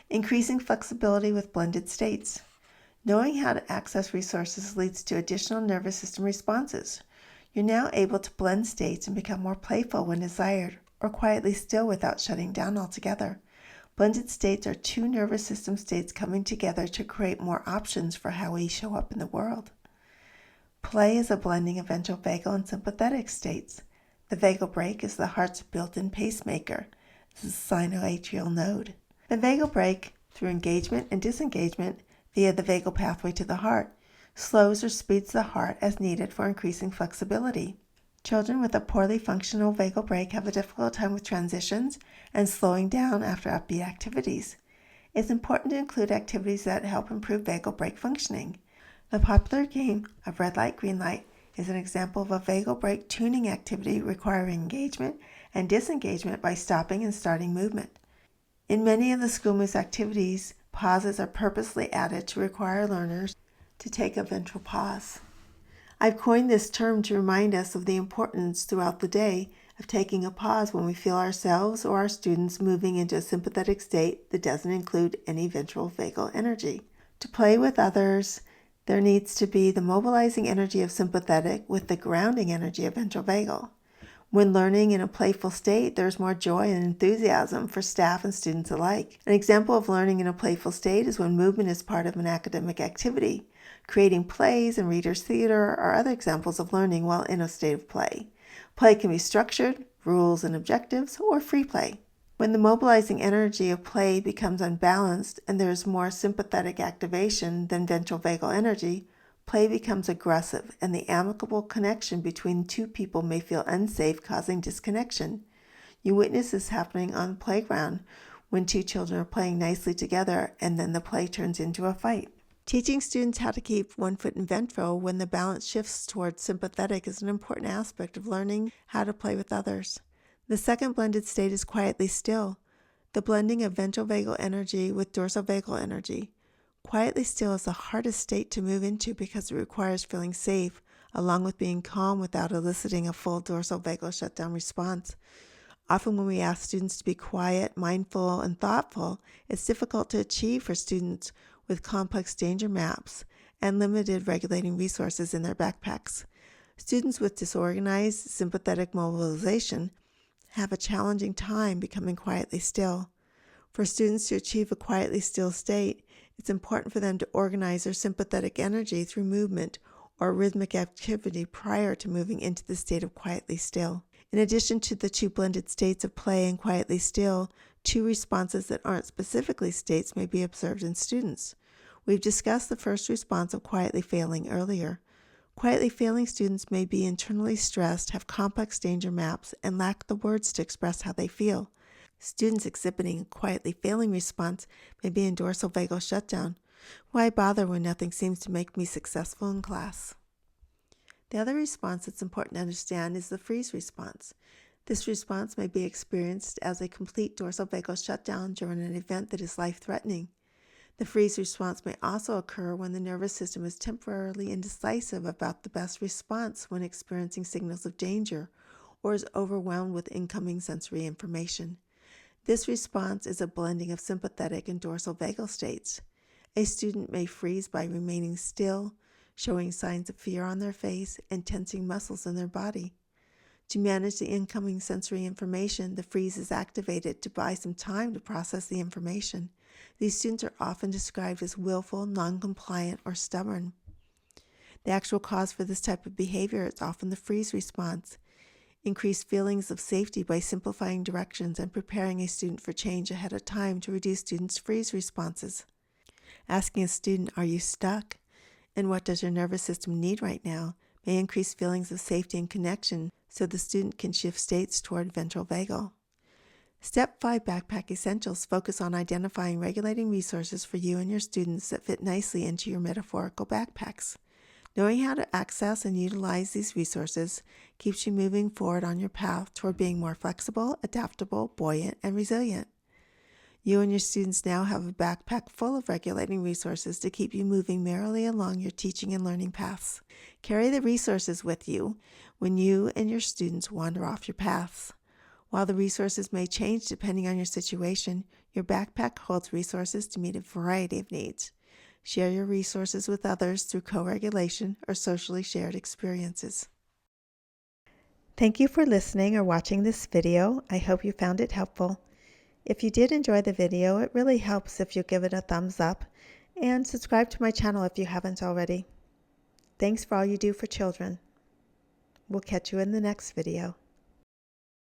Increasing flexibility with blended states. Knowing how to access resources leads to additional nervous system responses. You're now able to blend states and become more playful when desired, or quietly still without shutting down altogether. Blended states are two nervous system states coming together to create more options for how we show up in the world. Play is a blending of ventral vagal and sympathetic states. The vagal brake is the heart's built-in pacemaker. This is a sinoatrial node. The vagal brake, through engagement and disengagement via the vagal pathway to the heart, slows or speeds the heart as needed for increasing flexibility. Children with a poorly functional vagal brake have a difficult time with transitions and slowing down after upbeat activities. It's important to include activities that help improve vagal brake functioning. The popular game of red light, green light is an example of a vagal brake tuning activity requiring engagement and disengagement by stopping and starting movement. In many of the school moves activities, pauses are purposely added to require learners to take a ventral pause. I've coined this term to remind us of the importance throughout the day of taking a pause when we feel ourselves or our students moving into a sympathetic state that doesn't include any ventral vagal energy. To play with others, there needs to be the mobilizing energy of sympathetic with the grounding energy of ventral vagal. When learning in a playful state, there's more joy and enthusiasm for staff and students alike. An example of learning in a playful state is when movement is part of an academic activity. Creating plays and readers' theater are other examples of learning while in a state of play. Play can be structured, rules and objectives, or free play. When the mobilizing energy of play becomes unbalanced and there is more sympathetic activation than ventral vagal energy, play becomes aggressive and the amicable connection between two people may feel unsafe, causing disconnection. You witness this happening on the playground when two children are playing nicely together and then the play turns into a fight. Teaching students how to keep one foot in ventral when the balance shifts towards sympathetic is an important aspect of learning how to play with others. The second blended state is quietly still, the blending of ventral vagal energy with dorsal vagal energy. Quietly still is the hardest state to move into because it requires feeling safe, along with being calm without eliciting a full dorsal vagal shutdown response. Often when we ask students to be quiet, mindful, and thoughtful, it's difficult to achieve for students with complex danger maps and limited regulating resources in their backpacks. Students with disorganized sympathetic mobilization have a challenging time becoming quietly still. For students to achieve a quietly still state, it's important for them to organize their sympathetic energy through movement or rhythmic activity prior to moving into the state of quietly still. In addition to the two blended states of play and quietly still, two responses that aren't specifically states may be observed in students. We've discussed the first response of quietly failing earlier. Quietly failing students may be internally stressed, have complex danger maps, and lack the words to express how they feel. Students exhibiting a quietly failing response may be in dorsal vagal shutdown. Why bother when nothing seems to make me successful in class? The other response that's important to understand is the freeze response. This response may be experienced as a complete dorsal vagal shutdown during an event that is life-threatening. The freeze response may also occur when the nervous system is temporarily indecisive about the best response when experiencing signals of danger or is overwhelmed with incoming sensory information. This response is a blending of sympathetic and dorsal vagal states. A student may freeze by remaining still, showing signs of fear on their face, and tensing muscles in their body. To manage the incoming sensory information, the freeze is activated to buy some time to process the information. These students are often described as willful, non-compliant, or stubborn. The actual cause for this type of behavior is often the freeze response. Increase feelings of safety by simplifying directions and preparing a student for change ahead of time to reduce students' freeze responses. Asking a student, "Are you stuck?" and "What does your nervous system need right now?" may increase feelings of safety and connection so the student can shift states toward ventral vagal. Step 5 Backpack Essentials focus on identifying regulating resources for you and your students that fit nicely into your metaphorical backpacks. Knowing how to access and utilize these resources keeps you moving forward on your path toward being more flexible, adaptable, buoyant, and resilient. You and your students now have a backpack full of regulating resources to keep you moving merrily along your teaching and learning paths. Carry the resources with you when you and your students wander off your paths. While the resources may change depending on your situation, your backpack holds resources to meet a variety of needs. Share your resources with others through co-regulation or socially shared experiences. Thank you for listening or watching this video. I hope you found it helpful. If you did enjoy the video, it really helps if you give it a thumbs up and subscribe to my channel if you haven't already. Thanks for all you do for children. We'll catch you in the next video.